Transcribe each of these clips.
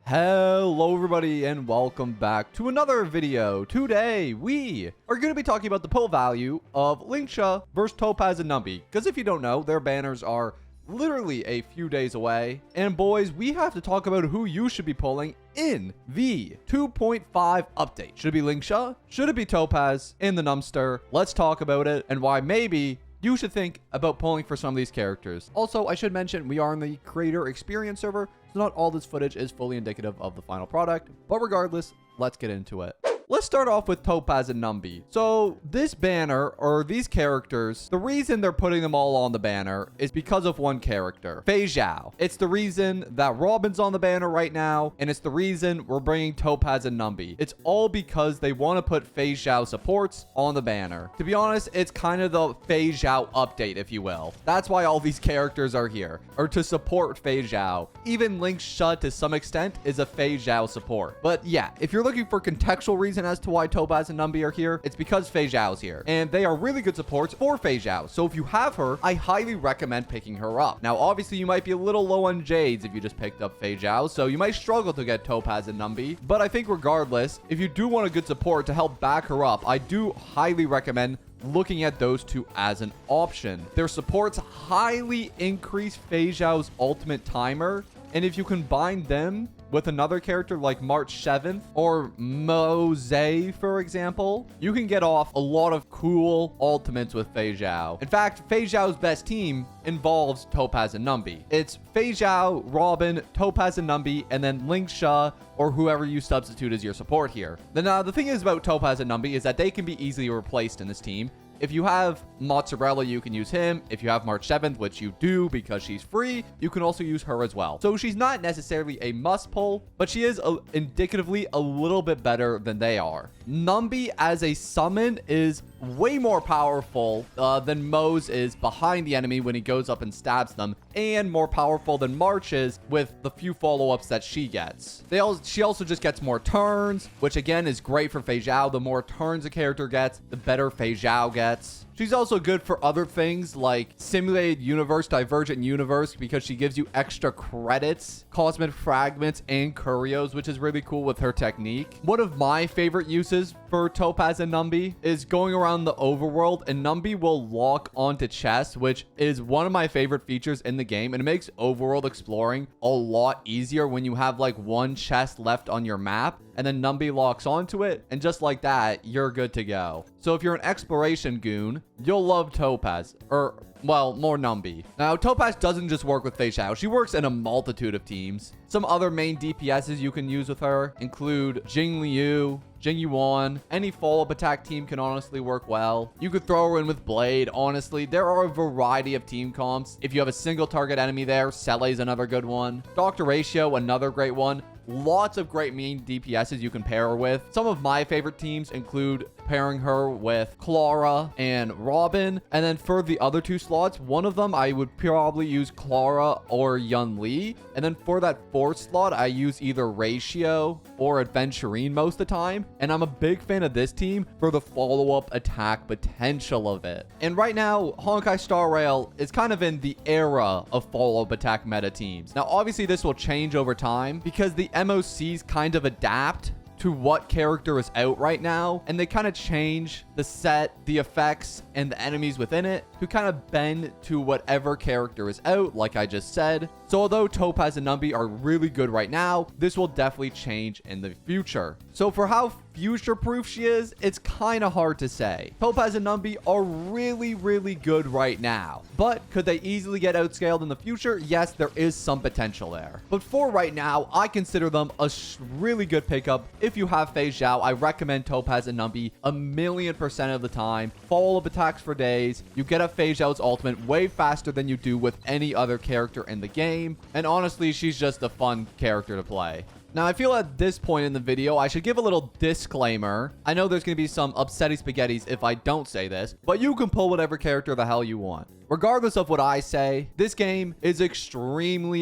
Hello everybody and welcome back to another video. Today we are going to be talking about the pull value of Lingsha versus Topaz and Numby, because if you don't know, their banners are literally a few days away. And boys, we have to talk about who you should be pulling in the 2.5 update. Should it be Lingsha? Should it be Topaz in the Numster? Let's talk about it and why maybe you should think about pulling for some of these characters. Also, I should mention we are in the creator experience server, so not all this footage is fully indicative of the final product, but regardless, let's get into it. Let's start off with Topaz and Numby. So this banner, or these characters, the reason they're putting them all on the banner is because of one character, Fei Zhao. It's the reason that Robin's on the banner right now, and it's the reason we're bringing Topaz and Numby. It's all because they want to put Fei Zhao supports on the banner. To be honest, it's kind of the Fei Zhao update, if you will. That's why all these characters are here, or to support Fei Zhao. Even Lingsha, to some extent, is a Fei Zhao support. But yeah, if you're looking for contextual reasons as to why Topaz and Numby are here, it's because Fei Zhao's here, and they are really good supports for Fei Zhao. So if you have her, I highly recommend picking her up. Now obviously you might be a little low on Jades if you just picked up Fei Zhao, so you might struggle to get Topaz and Numby, but I think regardless, if you do want a good support to help back her up, I do highly recommend looking at those two as an option. Their supports highly increase Fei Zhao's ultimate timer, and if you combine them with another character like March 7th or Mose, for example, you can get off a lot of cool ultimates with Fei Zhao. In fact, Fei Zhao's best team involves Topaz and Numby. It's Fei Zhao, Robin, Topaz and Numby, and then Lingsha or whoever you substitute as your support here. Then the thing is about Topaz and Numby is that they can be easily replaced in this team. If you have Mozzarella, you can use him. If you have March 7th, which you do because she's free, you can also use her as well. So she's not necessarily a must pull, but she is indicatively a little bit better than they are. Numby as a summon is way more powerful than Mose is behind the enemy when he goes up and stabs them, and more powerful than March is with the few follow-ups that she gets. She also just gets more turns, which again is great for Fei Zhao. The more turns a character gets, the better Fei Zhao gets. She's also good for other things like Simulated Universe, Divergent Universe, because she gives you extra credits, Cosmic Fragments, and Curios, which is really cool with her technique. One of my favorite uses for Topaz and Numby is going around the overworld, and Numby will lock onto chests, which is one of my favorite features in the game, and it makes overworld exploring a lot easier when you have like one chest left on your map, and then Numby locks onto it, and just like that, you're good to go. So if you're an exploration goon, you'll love Topaz, or well, more Numby. Now, Topaz doesn't just work with Fei Zhao. She works in a multitude of teams. Some other main DPSs you can use with her include Jing Liu, Jing Yuan. Any follow-up attack team can honestly work well. You could throw her in with Blade. Honestly, there are a variety of team comps. If you have a single target enemy there, Cele's another good one. Dr. Ratio, another great one. Lots of great main DPSs you can pair her with. Some of my favorite teams include pairing her with Clara and Robin. And then for the other two slots, one of them I would probably use Clara or Yun Li. And then for that fourth slot, I use either Ratio or Adventurine most of the time. And I'm a big fan of this team for the follow-up attack potential of it. And right now, Honkai Star Rail is kind of in the era of follow-up attack meta teams. Now, obviously, this will change over time because the MOCs kind of adapt to what character is out right now, and they kind of change the set, the effects, and the enemies within it to kind of bend to whatever character is out, like I just said. So although Topaz and Numby are really good right now, this will definitely change in the future. So for how future-proof she is, it's kind of hard to say. Topaz and Numby are really good right now, but could they easily get outscaled in the future? Yes, there is some potential there. But for right now, I consider them a really good pickup. If you have Fei Zhao, I recommend Topaz and Numby 1,000,000% of the time. Follow-up attacks for days. You get a Fei Zhao's ultimate way faster than you do with any other character in the game. And honestly, she's just a fun character to play. Now, I feel at this point in the video, I should give a little disclaimer. I know there's going to be some upsetty spaghettis if I don't say this, but you can pull whatever character the hell you want. Regardless of what I say, this game is extremely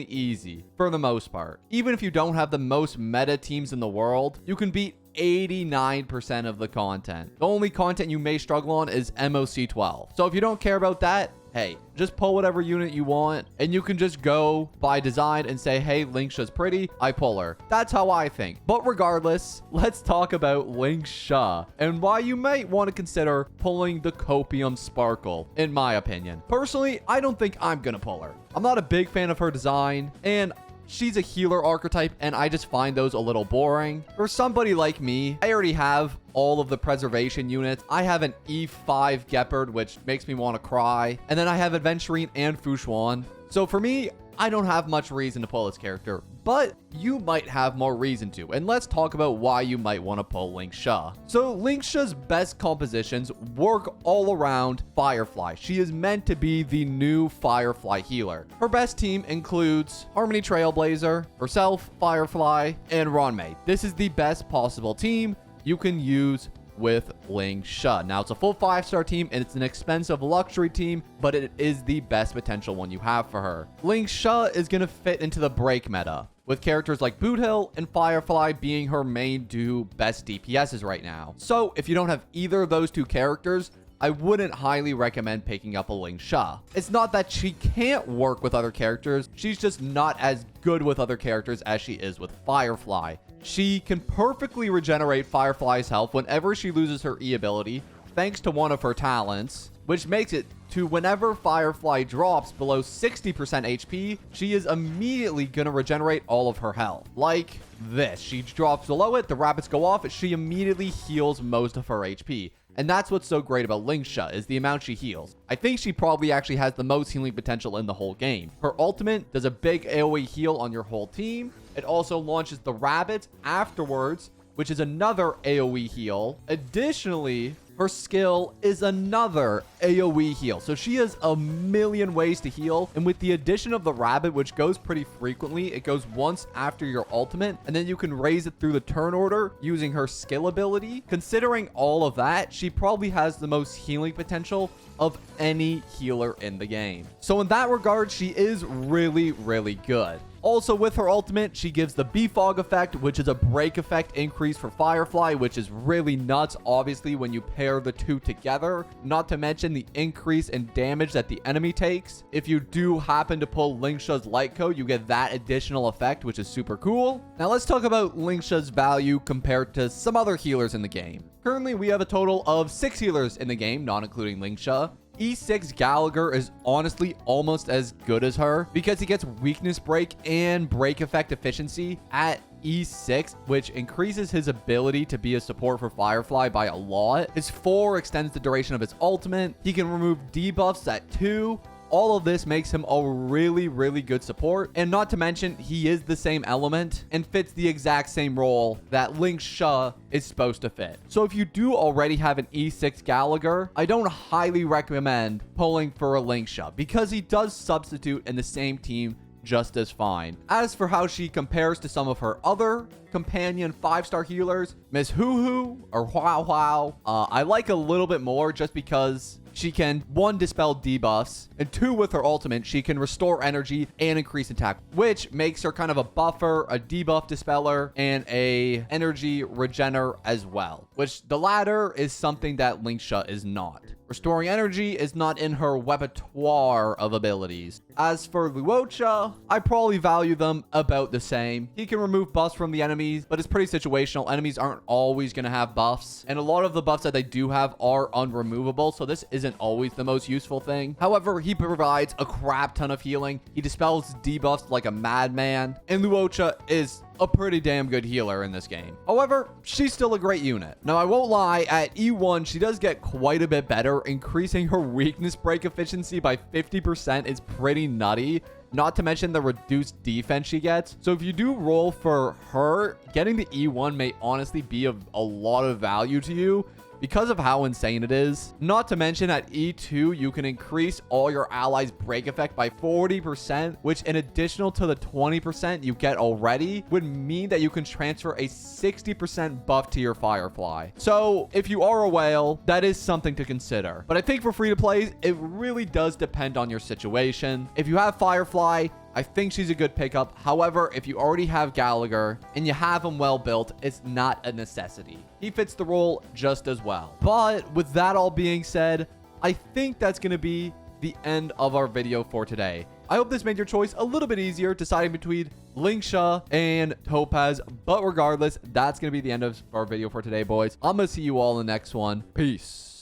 easy for the most part. Even if you don't have the most meta teams in the world, you can beat 89% of the content. The only content you may struggle on is MOC 12. So if you don't care about that, hey, just pull whatever unit you want, and you can just go by design and say, hey, Lingsha's pretty, I pull her. That's how I think. But regardless, let's talk about Lingsha and why you might want to consider pulling the Copium Sparkle, in my opinion. Personally, I don't think I'm gonna pull her. I'm not a big fan of her design, and she's a healer archetype, and I just find those a little boring. For somebody like me, I already have all of the preservation units. I have an E5 Gepard, which makes me want to cry. And then I have Adventurine and Fushuan. So for me, I don't have much reason to pull this character, but you might have more reason to. And let's talk about why you might want to pull Lingsha. So Lingsha's best compositions work all around Firefly. She is meant to be the new Firefly healer. Her best team includes Harmony Trailblazer, herself, Firefly, and Ronmei. This is the best possible team you can use with Lingsha. Now, it's a full 5-star team, and it's an expensive luxury team, but it is the best potential one you have for her. Lingsha is going to fit into the break meta, with characters like Boothill and Firefly being her main two best DPSs right now. So, if you don't have either of those two characters, I wouldn't highly recommend picking up a Lingsha. It's not that she can't work with other characters, she's just not as good with other characters as she is with Firefly. She can perfectly regenerate Firefly's health whenever she loses her E ability, thanks to one of her talents, which makes it to whenever Firefly drops below 60% HP, she is immediately gonna regenerate all of her health. Like this. She drops below it, the rabbits go off, she immediately heals most of her HP. And that's what's so great about Lingsha, is the amount she heals. I think she probably actually has the most healing potential in the whole game. Her ultimate does a big AoE heal on your whole team. It also launches the rabbit afterwards, which is another AoE heal. Additionally, her skill is another AoE heal. So she has a million ways to heal. And with the addition of the rabbit, which goes pretty frequently, it goes once after your ultimate, and then you can raise it through the turn order using her skill ability. Considering all of that, she probably has the most healing potential of any healer in the game. So in that regard, she is really, really good. Also, with her ultimate, she gives the B-Fog effect, which is a break effect increase for Firefly, which is really nuts, obviously, when you pair the two together. Not to mention the increase in damage that the enemy takes. If you do happen to pull Lingsha's Light Code, you get that additional effect, which is super cool. Now, let's talk about Lingsha's value compared to some other healers in the game. Currently, we have a total of 6 healers in the game, not including Lingsha. E6 Gallagher is honestly almost as good as her because he gets weakness break and break effect efficiency at E6, which increases his ability to be a support for Firefly by a lot. His 4 extends the duration of his ultimate. He can remove debuffs at 2. All of this makes him a really, really good support. And not to mention, he is the same element and fits the exact same role that Lingsha is supposed to fit. So if you do already have an E6 Gallagher, I don't highly recommend pulling for a Lingsha because he does substitute in the same team just as fine. As for how she compares to some of her other companion 5-star healers, Miss Hoo Hoo or Wow Wow, I like a little bit more just because she can, 1, dispel debuffs, and 2, with her ultimate, she can restore energy and increase attack, which makes her kind of a buffer, a debuff dispeller, and a energy regener as well, which the latter is something that Lingsha is not. Restoring energy is not in her repertoire of abilities. As for Luocha, I probably value them about the same. He can remove buffs from the enemies, but it's pretty situational. Enemies aren't always going to have buffs, and a lot of the buffs that they do have are unremovable, so this isn't always the most useful thing. However, he provides a crap ton of healing. He dispels debuffs like a madman, and Luocha is a pretty damn good healer in this game. However, she's still a great unit. Now, I won't lie, at E1, she does get quite a bit better. Increasing her weakness break efficiency by 50% is pretty nutty. Not to mention the reduced defense she gets. So if you do roll for her, getting the E1 may honestly be of a lot of value to you because of how insane it is. Not to mention at E2, you can increase all your allies' break effect by 40%, which in additional to the 20% you get already, would mean that you can transfer a 60% buff to your Firefly. So if you are a whale, that is something to consider. But I think for free-to-plays, it really does depend on your situation. If you have Firefly, I think she's a good pickup. However, if you already have Gallagher and you have him well built, it's not a necessity. He fits the role just as well. But with that all being said, I think that's going to be the end of our video for today. I hope this made your choice a little bit easier, deciding between Lingsha and Topaz. But regardless, that's going to be the end of our video for today, boys. I'm going to see you all in the next one. Peace.